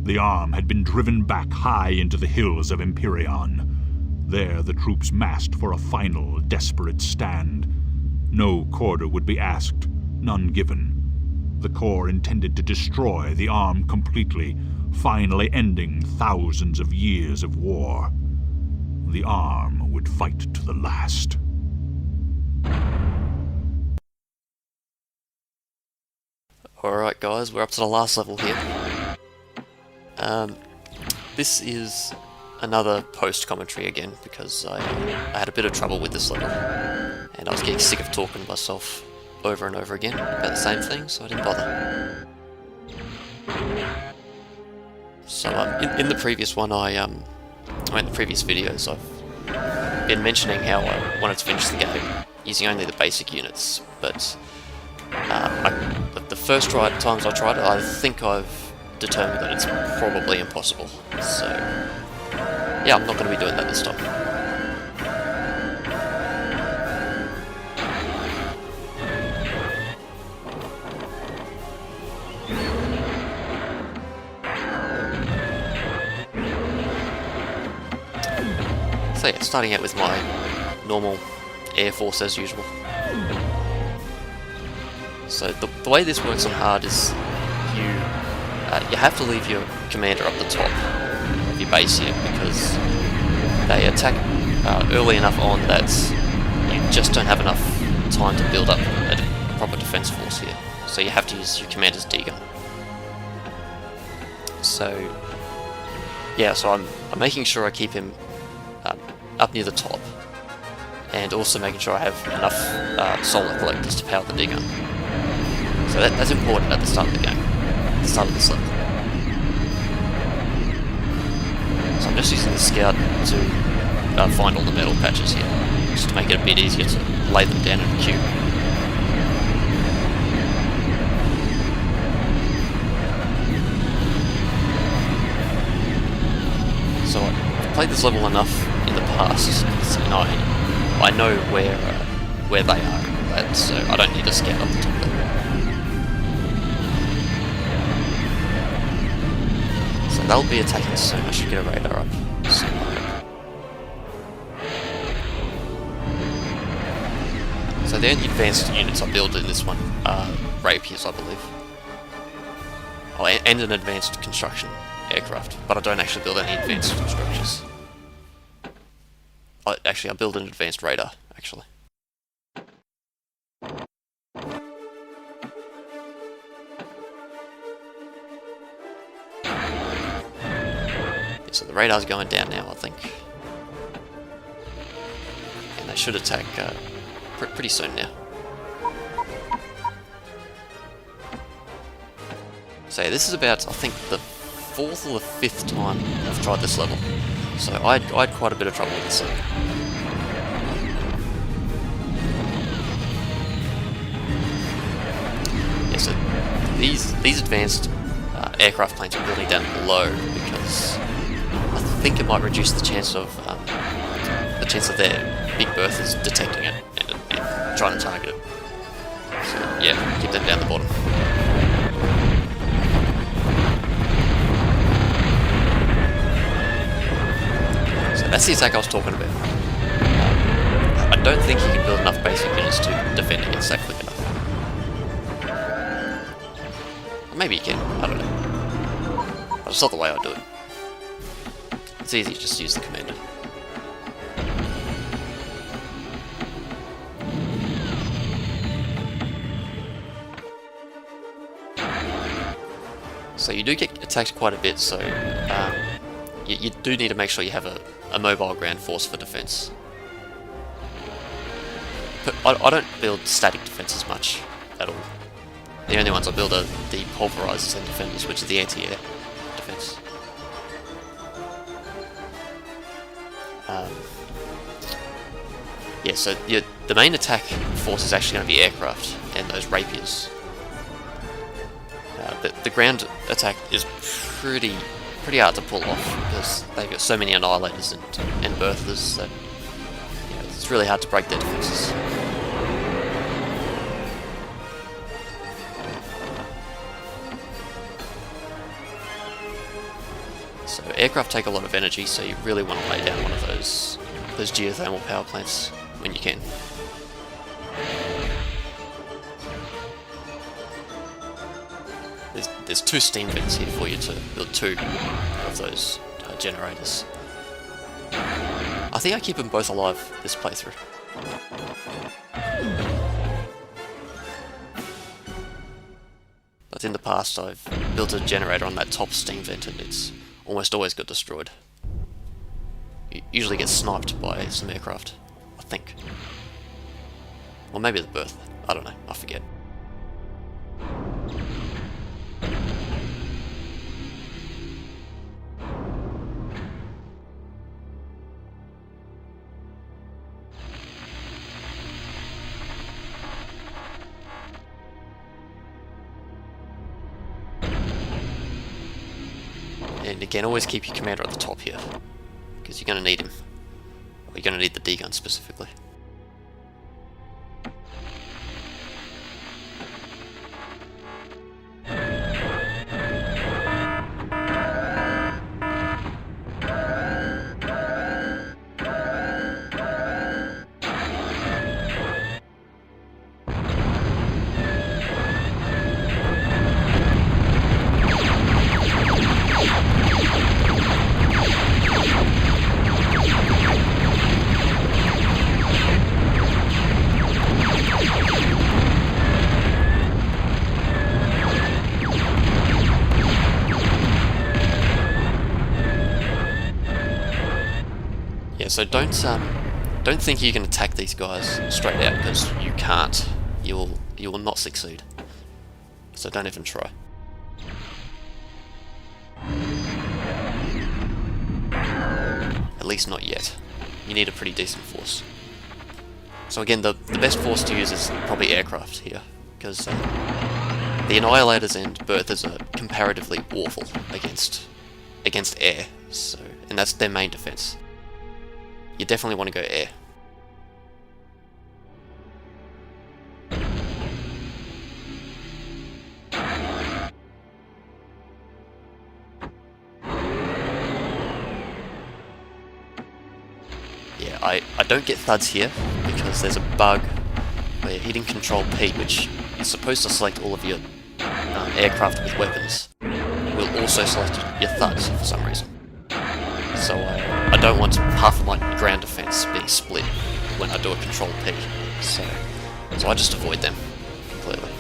The arm had been driven back high into the hills of Empyrrean. There the troops massed for a final, desperate stand. No quarter would be asked, none given. The Corps intended to destroy the arm completely, finally ending thousands of years of war. The arm would fight to the last. Alright guys, we're up to the last level here. This is another post-commentary again, because I had a bit of trouble with this level, and I was getting sick of talking to myself over and over again about the same thing, so I didn't bother. So in the previous one, in the previous videos, I've been mentioning how I wanted to finish the game using only the basic units, but the first times I tried it, I think I've determined that it's probably impossible. So yeah, I'm not going to be doing that this time. So yeah, starting out with my normal Air Force as usual. So the way this works on hard is you have to leave your commander up the top of your base here, because they attack early enough on that you just don't have enough time to build up a proper defense force here. So you have to use your commander's D-gun. So yeah, so I'm making sure I keep him up near the top, and also making sure I have enough solar collectors to power the D-gun. So that's important at the start of the game, at the start of this level. So I'm just using the scout to find all the metal patches here, just to make it a bit easier to lay them down in a queue. So I've played this level enough in the past, so I know where they are, so I don't need to scout up the top of it. So they'll be attacking so much to get a radar up. So the only advanced units I build in this one are rapiers, I believe. Oh, and an advanced construction aircraft, but I don't actually build any advanced structures. Actually, I build an advanced radar, actually. Yeah, so the radar's going down now, I think. And they should attack pretty soon now. So yeah, this is about, I think, the 4th or the 5th time I've tried this level. So I had quite a bit of trouble with this level. Yeah, so these advanced aircraft planes are building down below because I think it might reduce the chance of their big berthers detecting it and trying to target it. So yeah, keep them down the bottom. That's the attack I was talking about. I don't think you can build enough basic units to defend against that quick enough. Or maybe you can, I don't know. But it's not the way I do it. It's easy to just use the commander. So you do get attacked quite a bit, so you do need to make sure you have a mobile ground force for defense. But I don't build static defenses much at all. The only ones I build are the pulverizers and defenders, which is the anti-air defense. Yeah, so the main attack force is actually going to be aircraft and those rapiers. The ground attack is pretty hard to pull off because they've got so many annihilators and berthers that it's really hard to break their defenses. aircraft take a lot of energy, so you really want to lay down one of those geothermal power plants when you can. There's 2 steam vents here for you to build 2 of those generators. I think I keep them both alive this playthrough. But in the past I've built a generator on that top steam vent and it's almost always got destroyed. You usually get sniped by some aircraft, I think. Or maybe the berth, I don't know, I forget. And again, always keep your commander at the top here, because you're going to need him. Or you're going to need the D-gun specifically. So don't think you can attack these guys straight out, because you can't. You will not succeed. So don't even try. At least not yet. You need a pretty decent force. So again, the best force to use is probably aircraft here, because the Annihilators and Berthers are comparatively awful against air. So, and that's their main defense. You definitely want to go air. Yeah, I don't get thuds here because there's a bug where hitting Control P, which is supposed to select all of your aircraft with weapons, will also select your thuds for some reason. So I don't want half of my ground defense being split when I do a Control P, so I just avoid them completely.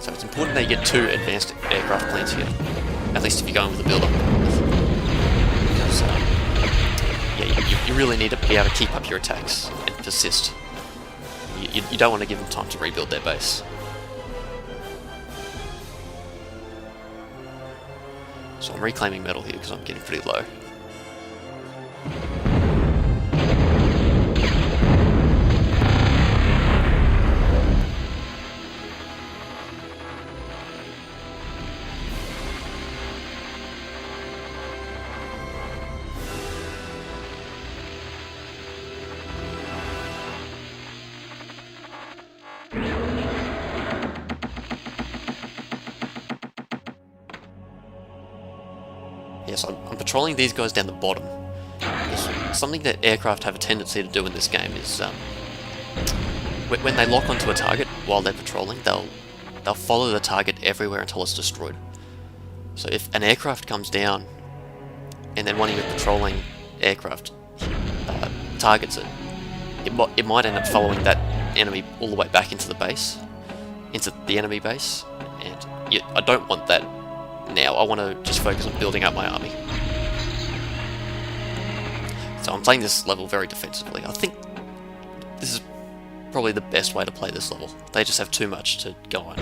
So it's important that you get 2 advanced aircraft plants here, at least if you're going with a build-up. Because, yeah, you really need to be able to keep up your attacks and persist. You don't want to give them time to rebuild their base. So I'm reclaiming metal here because I'm getting pretty low. Yes, I'm patrolling these guys down the bottom. Something that aircraft have a tendency to do in this game is when they lock onto a target while they're patrolling, they'll follow the target everywhere until it's destroyed. So if an aircraft comes down and then one of your patrolling aircraft targets it, it might end up following that enemy all the way back into the base, into the enemy base, and I don't want that. Now I want to just focus on building up my army. So I'm playing this level very defensively. I think this is probably the best way to play this level. They just have too much to go on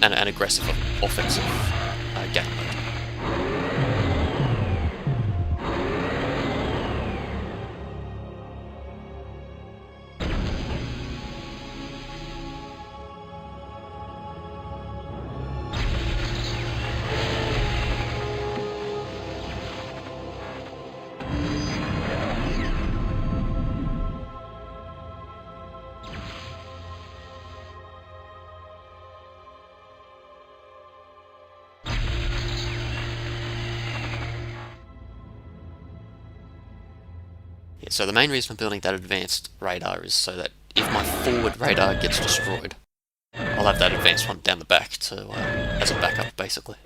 an aggressive offensive game mode. So the main reason for building that advanced radar is so that if my forward radar gets destroyed, I'll have that advanced one down the back to as a backup, basically.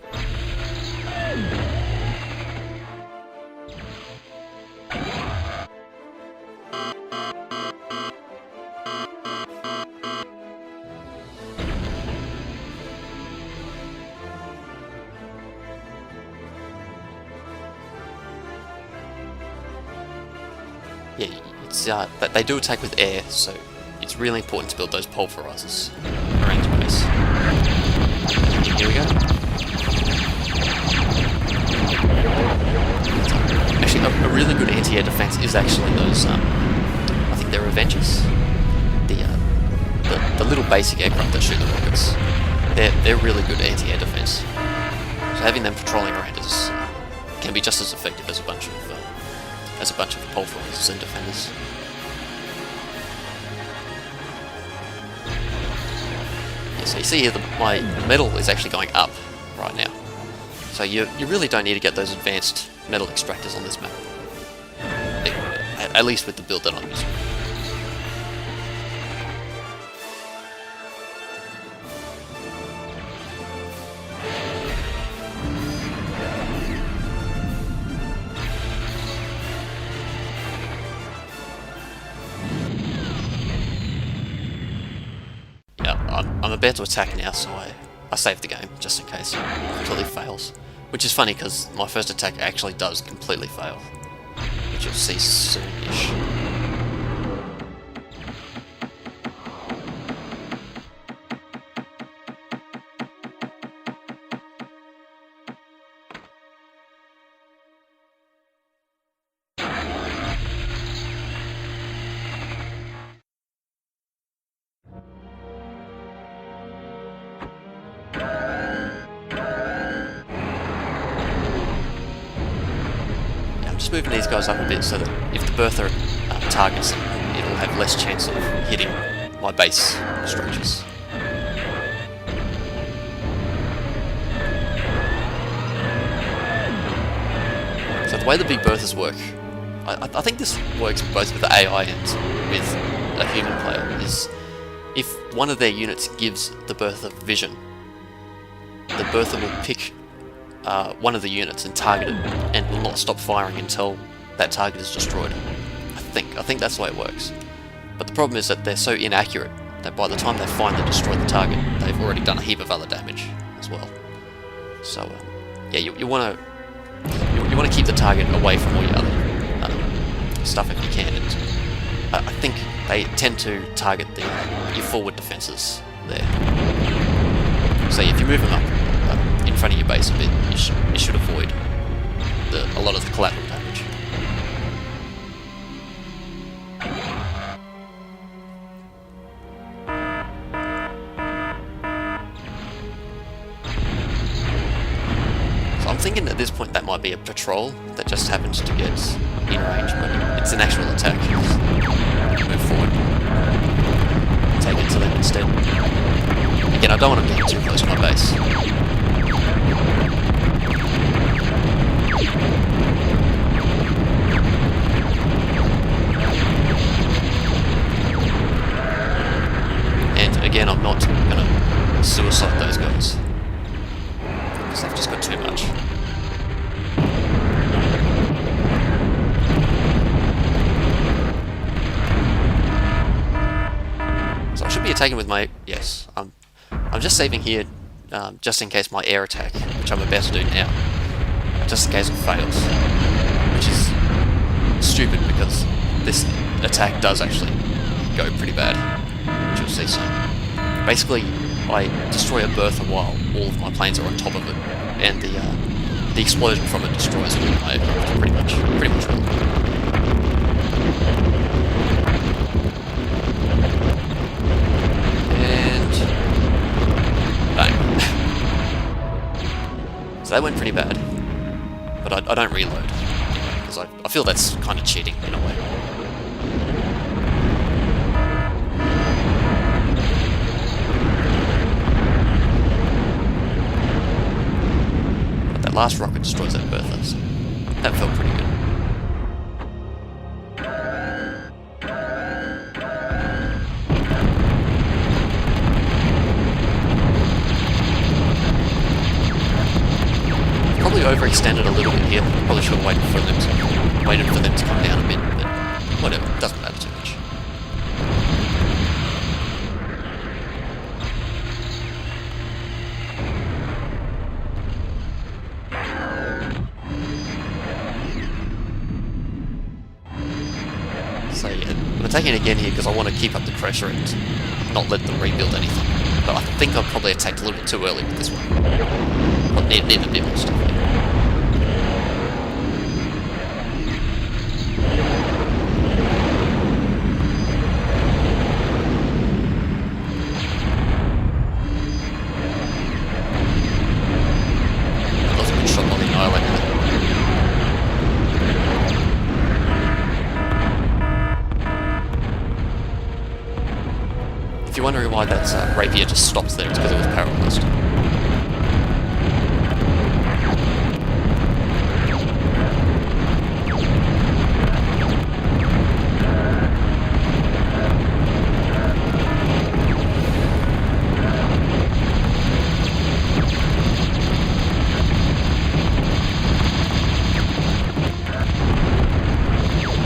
Yeah, it's they do attack with air, so it's really important to build those pulverizers around your base. Here we go. Actually, a really good anti-air defense is actually those. I think they're Avengers. The little basic aircraft that shoot the rockets. They're really good anti-air defense. So having them patrolling around us can be just as effective as a bunch of pulverizers and defenders. Yeah, so you see here my metal is actually going up right now. So you really don't need to get those advanced metal extractors on this map. At least with the build that I'm using. I'm about to attack now, so I save the game, just in case it completely fails. Which is funny, because my first attack actually does completely fail. Which you'll see soon-ish. Moving these guys up a bit so that if the Bertha targets them, it'll have less chance of hitting my base structures. So the way the big Berthas work, I think this works both with the AI and with a human player, is if one of their units gives the Bertha vision, the Bertha will pick one of the units and target it, and will not stop firing until that target is destroyed. I think that's the way it works. But the problem is that they're so inaccurate that by the time they finally destroy the target, they've already done a heap of other damage as well. So yeah, you want to keep the target away from all your other stuff if you can. And I think they tend to target your forward defences there. So if you move them up in front of your base a bit, you should avoid a lot of the collateral damage. So I'm thinking at this point that might be a patrol that just happens to get in range, but it's an actual attack. Move forward. Take it to them instead. Again, I don't want to get too close to my base. And again, I'm not going to suicide those guys, because they've just got too much. So I should be attacking with my... Yes, I'm just saving here just in case my air attack, which I'm about to do now, just in case it fails. Which is stupid, because this attack does actually go pretty bad, which you'll see soon. Basically, I destroy a Bertha while all of my planes are on top of it, and the explosion from it destroys all of my aircraft, pretty much all. And bang. So that went pretty bad, but I don't reload, because I feel that's kind of cheating in a way. But that last rocket destroys that Bertha, so that felt pretty good. overextended a little bit here. Probably should have waited for them to come down a bit, but whatever, doesn't matter too much. So yeah, I'm taking it again here because I want to keep up the pressure and not let them rebuild anything. But I think I've probably attacked a little bit too early with this one. I need a bit more stuff here. That was a good shot on the Annihilator. If you're wondering why that rapier just stops there, it's because it was paralysed.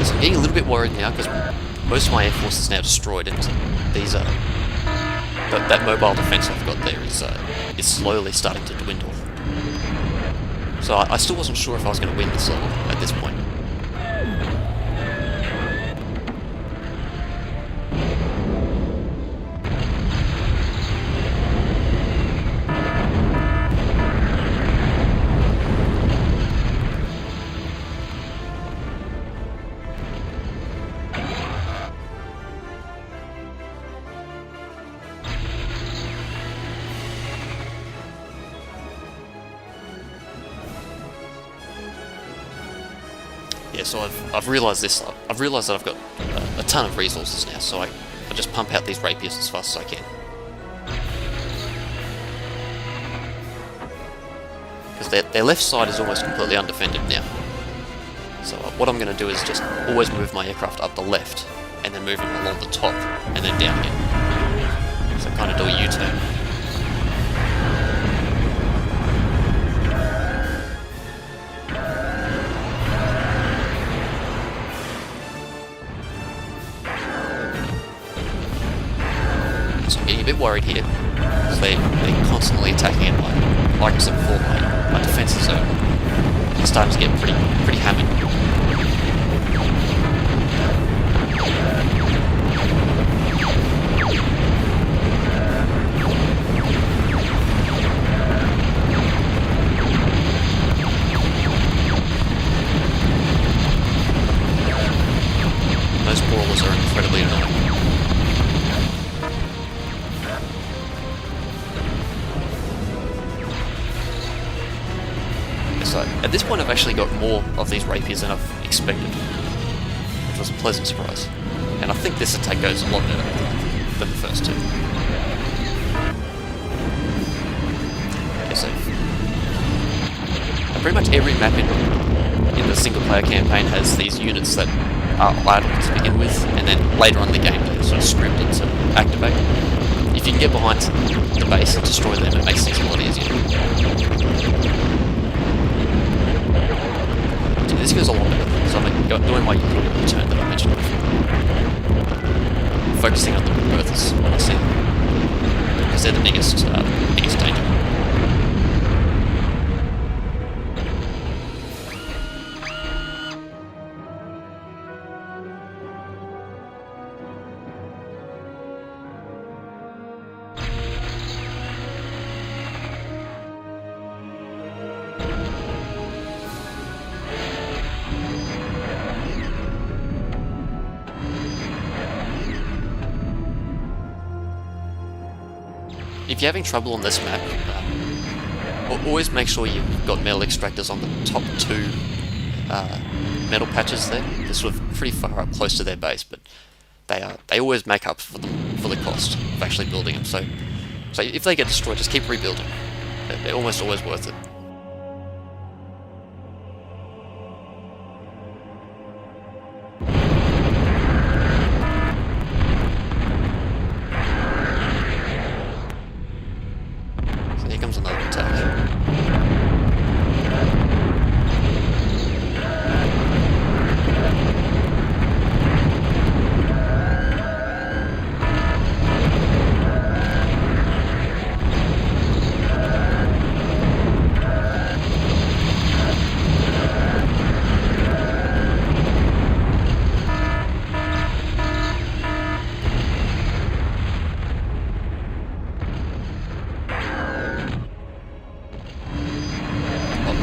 So I'm getting a little bit worried now because most of my air force is now destroyed, and these that mobile defense I've got there is slowly starting to dwindle. So I still wasn't sure if I was going to win this level at this point. Yeah, so I've realised this. I've realised that I've got a ton of resources now, so I just pump out these rapiers as fast as I can. Because their left side is almost completely undefended now. So what I'm going to do is just always move my aircraft up the left, and then move them along the top, and then down again. So kind of do a U-turn. So I'm getting a bit worried here, because they're constantly attacking it. Like I said before, my defences are starting to get pretty hammered. Those brawlers are incredibly annoying. So at this point I've actually got more of these rapiers than I've expected, which was a pleasant surprise. And I think this attack goes a lot better than the first two. Okay, so pretty much every map in the single player campaign has these units that are idle to begin with, and then later on in the game they're sort of scripted to activate. If you can get behind the base and destroy them, it makes things a lot easier. This goes a lot better, so I'm doing my return that I mentioned before. Focusing on the berths when I see them, because they're the biggest danger. If you're having trouble on this map, always make sure you've got metal extractors on the top two metal patches there. They're sort of pretty far up close to their base, but they always make up for the cost of actually building them. So if they get destroyed, just keep rebuilding. They're almost always worth it. So here comes another attack.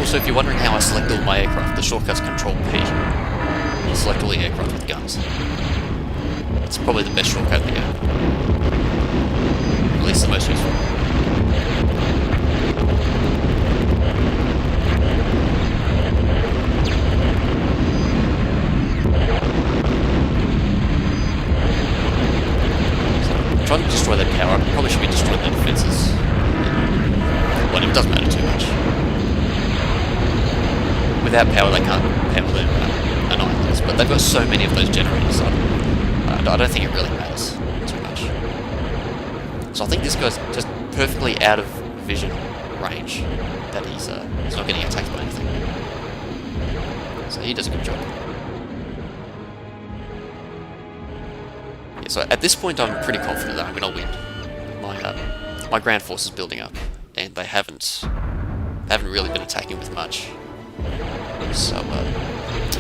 Also, if you're wondering how I select all my aircraft, the shortcut's Control P. You select all the aircraft with guns. It's probably the best shortcut in the game. At least the most useful. Trying to destroy their power, probably should be destroying their defences. Well, it doesn't matter too much. Without power, they can't power their annihilators, but they've got so many of those generators, so I don't think it really matters too much. So I think this guy's just perfectly out of vision range, that he's not getting attacked by anything. So he does a good job. So at this point, I'm pretty confident that I'm going to win. My ground force is building up, and they haven't really been attacking with much. So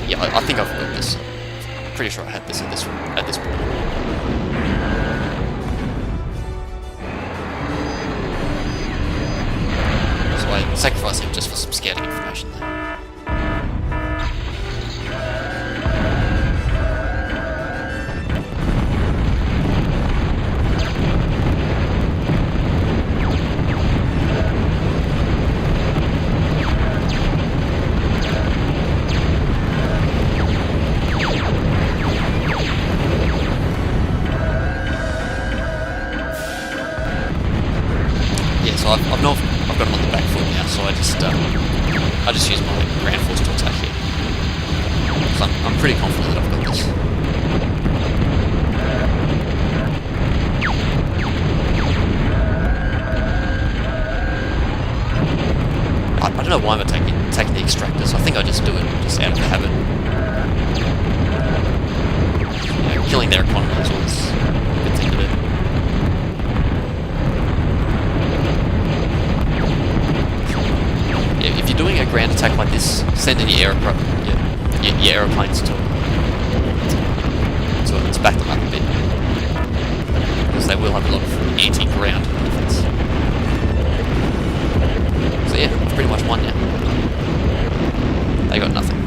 yeah, I think I've got this. I'm pretty sure I had this at this point. So I sacrifice him just for some scouting information there. I've got him on the back foot now, so I just use my ground force to attack here. So I'm pretty confident that I've got this. I don't know why I'm taking the extractors. I think I just do it just out of habit. You know, killing their economy is always a good thing to do. If you're doing a ground attack like this, send in your aeroplanes to back them up a bit, because they will have a lot of anti-ground defense. So yeah, it's pretty much won now. They got nothing.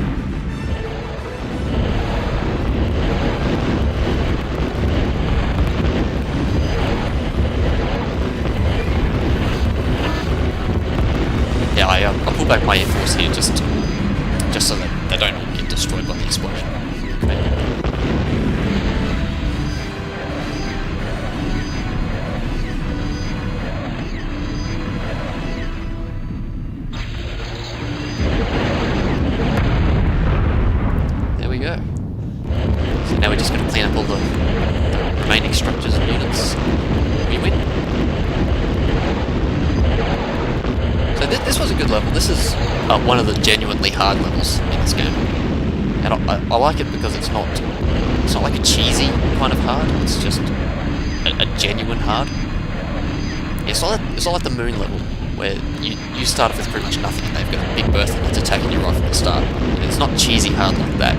Yeah, I pull back my air force here just so that they don't all get destroyed by the explosion. Okay. There we go. So now we're just going to clean up all the remaining structures and units. We win. So this was a good level. This is one of the genuinely hard levels in this game, and I like it because it's not like a cheesy kind of hard. It's just a genuine hard. Yeah, it's not like the moon level where you start off with pretty much nothing and they've got a big berth and it's attacking you right from the start. It's not cheesy hard like that.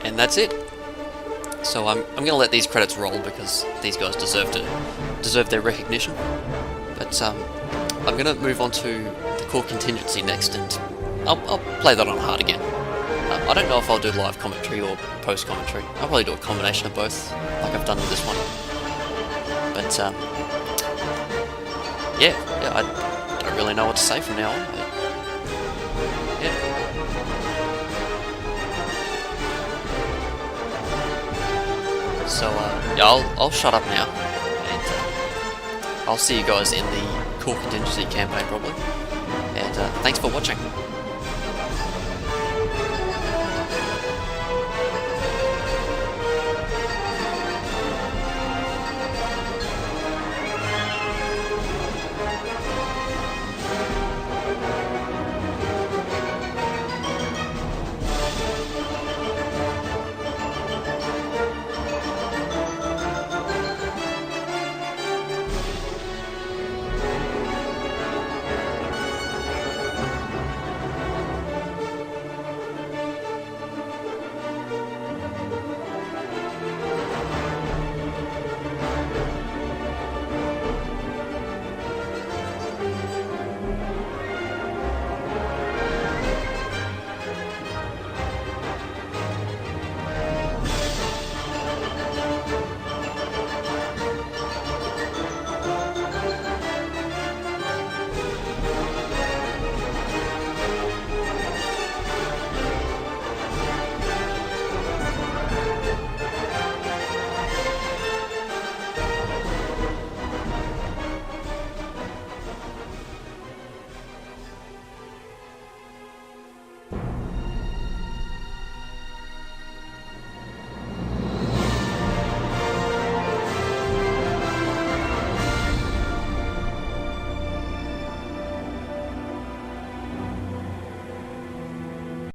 And that's it. So I'm going to let these credits roll because these guys deserve their recognition. But I'm going to move on to the core contingency next, and I'll play that on hard again. I don't know if I'll do live commentary or post commentary. I'll probably do a combination of both, like I've done with this one. But yeah, I don't really know what to say from now on. Yeah. So yeah, I'll shut up now, and I'll see you guys in the Core Contingency campaign probably. And thanks for watching.